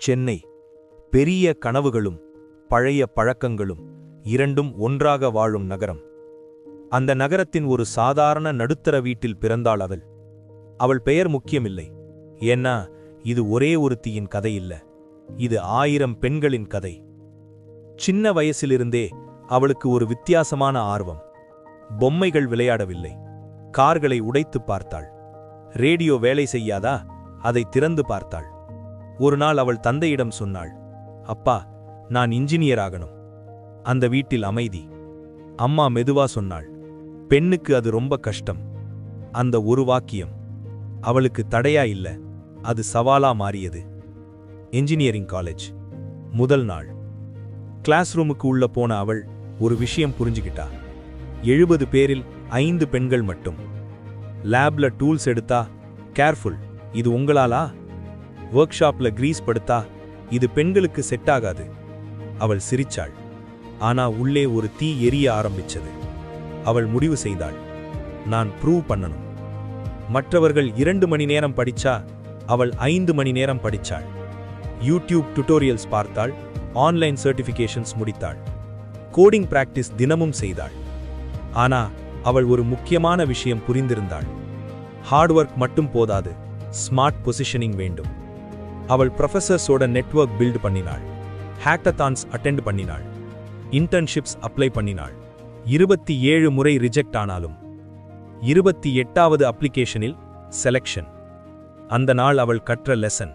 சென்னை. பெரிய கனவுகளும் பழைய பழக்கங்களும் இரண்டும் ஒன்றாக வாழும் நகரம். அந்த நகரத்தின் ஒரு சாதாரண நடுத்தர வீட்டில் பிறந்தாள் அவள். அவள் பெயர் முக்கியமில்லை. ஏன்னா இது ஒரே ஒருத்தியின் கதை இல்ல, இது 1000 பெண்களின் கதை. சின்ன வயசிலிருந்தே அவளுக்கு ஒரு வித்தியாசமான ஆர்வம். பொம்மைகள் விளையாடவில்லை, கார்களை உடைத்து பார்த்தாள். ரேடியோ வேலை செய்யாதா, அதை திறந்து பார்த்தாள். ஒரு நாள் அவள் தந்தையிடம் சொன்னாள், அப்பா, நான் இன்ஜினியர் ஆகணும். அந்த வீட்டில் அமைதி. அம்மா மெதுவா சொன்னாள், பெண்ணுக்கு அது ரொம்ப கஷ்டம். அந்த ஒரு வாக்கியம் அவளுக்கு தடையா இல்ல, அது சவாலா மாறியது. என்ஜினியரிங் காலேஜ் முதல் நாள். கிளாஸ் ரூமுக்கு உள்ள போன அவள் ஒரு விஷயம் புரிஞ்சுக்கிட்டா. 70 பேரில் 5 பெண்கள் மட்டும். லேப்ல டூல்ஸ் எடுத்தா, கேர்ஃபுல், இது உங்களாலா? ஒர்க் ஷாப்ல கிரீஸ் படுத்தா, இது பெண்களுக்கு செட் ஆகாது. அவள் சிரிச்சாள். ஆனா உள்ளே ஒரு தீ எரிய ஆரம்பிச்சது. அவள் முடிவு செய்தாள், நான் ப்ரூவ் பண்ணணும். மற்றவர்கள் 2 மணி நேரம் படிச்சா, அவள் 5 மணி நேரம் படிச்சாள். யூடியூப் டுட்டோரியல்ஸ் பார்த்தாள், ஆன்லைன் சர்டிஃபிகேஷன்ஸ் முடித்தாள். கோடிங் பிராக்டிஸ் தினமும் செய்தாள். ஆனா அவள் ஒரு முக்கியமான விஷயம் புரிந்திருந்தாள். ஹார்ட் ஒர்க் மட்டும் போதாது, ஸ்மார்ட் பொசிஷனிங் வேண்டும். அவள் ப்ரொஃபசர்ஸோட நெட்வொர்க் பில்ட் பண்ணினாள். ஹேக்கத்தான்ஸ் அட்டெண்ட் பண்ணினாள். இன்டர்ன்ஷிப்ஸ் அப்ளை பண்ணினாள். 27 முறை ரிஜெக்ட் ஆனாலும் 28வது அப்ளிகேஷனில் செலக்ஷன். அந்த நாள் அவள் கற்ற lesson,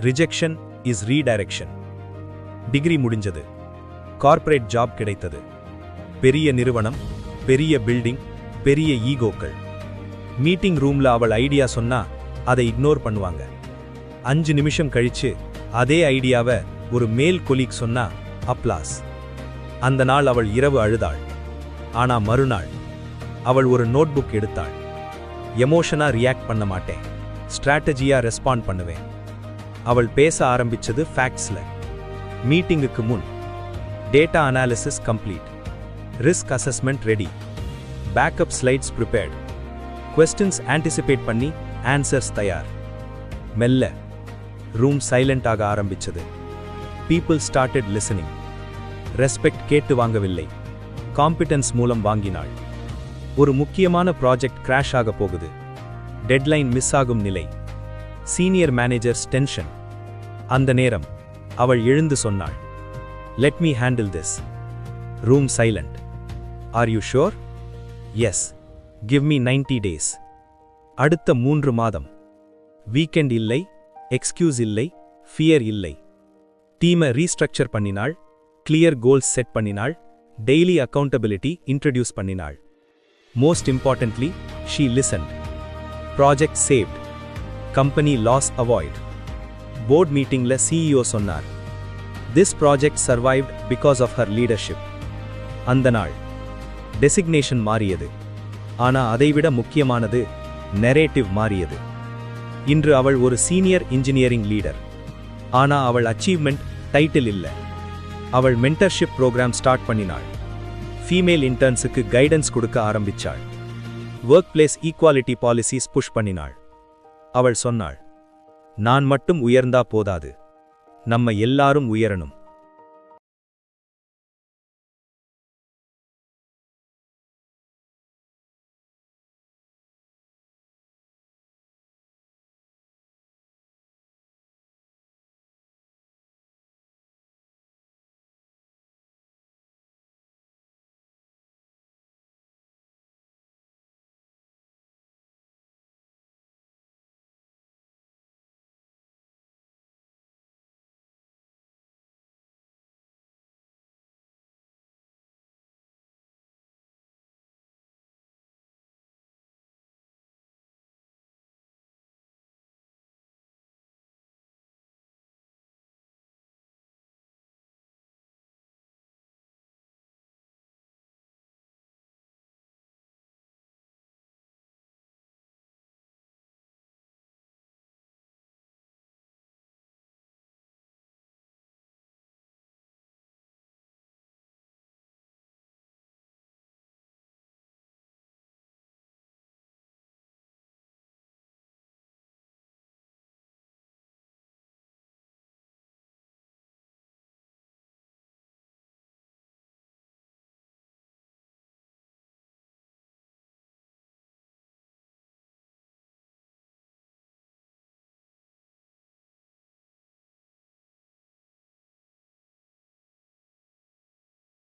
rejection is redirection. Degree முடிஞ்சது. கார்ப்பரேட் ஜாப் கிடைத்தது. பெரிய நிறுவனம், பெரிய பில்டிங், பெரிய ஈகோக்கள். மீட்டிங் ரூம்ல அவள் ஐடியா சொன்னா அதை இக்னோர் பண்ணுவாங்க. 5 நிமிஷம் கழிச்சு அதே ஐடியாவை ஒரு மேல் கொலீக் சொன்னா அப்ளாஸ். அந்த நாள் அவள் இரவு அழுதாள். ஆனா மறுநாள் அவள் ஒரு நோட்புக் எடுத்தாள். எமோஷனா ரியாக்ட் பண்ண மாட்டேன், ஸ்ட்ராட்டஜியா ரெஸ்பாண்ட் பண்ணுவேன். அவள் பேச ஆரம்பிச்சது ஃபேக்ட்ஸ்ல. மீட்டிங்குக்கு முன் data analysis complete, risk assessment ready, backup slides prepared, questions anticipate பண்ணி ஆன்சர்ஸ் தயார். மெல்ல ரூம் சைலண்ட் ஆக ஆரம்பிச்சது. People started listening. ரெஸ்பெக்ட் கேட்டு வாங்கவில்லை, காம்பிடன்ஸ் மூலம் வாங்கினாள். ஒரு முக்கியமான ப்ராஜெக்ட் கிராஷ் ஆக போகுது. டெட்லைன் மிஸ் ஆகும் நிலை. Senior managers tension. அந்த நேரம் அவள் எழுந்து சொன்னாள், let me handle this. Room silent. Are you sure? Yes, give me 90 days. அடுத்த 3 மாதம். வீக்கெண்ட் இல்லை, எக்ஸ்கியூஸ் இல்லை, ஃபியர் இல்லை. டீமை ரீஸ்ட்ரக்சர் பண்ணினாள். கிளியர் கோல்ஸ் செட் பண்ணினாள். டெய்லி அக்கௌண்டபிலிட்டி இன்ட்ரடியூஸ் பண்ணினாள். Most importantly, she listened. Project saved, company loss avoid. Board மீட்டிங்ல சிஇஓ சொன்னார், this project survived because of her leadership. அந்த நாள் டெசிக்னேஷன் மாறியது. ஆனா அதைவிட முக்கியமானது, நெரேட்டிவ் மாறியது. இன்று அவள் ஒரு சீனியர் இன்ஜினியரிங் லீடர். ஆனா அவள் அச்சீவ்மெண்ட் டைட்டில் இல்ல. அவள் மென்டர்ஷிப் ப்ரோக்ராம் ஸ்டார்ட் பண்ணினாள். ஃபீமேல் இன்டர்ன்ஸுக்கு கைடன்ஸ் கொடுக்க ஆரம்பிச்சாள். Workplace equality policies push பண்ணினாள். அவள் சொன்னாள், நான் மட்டும் உயர்ந்தா போதாது, நம்ம எல்லாரும் உயரணும்.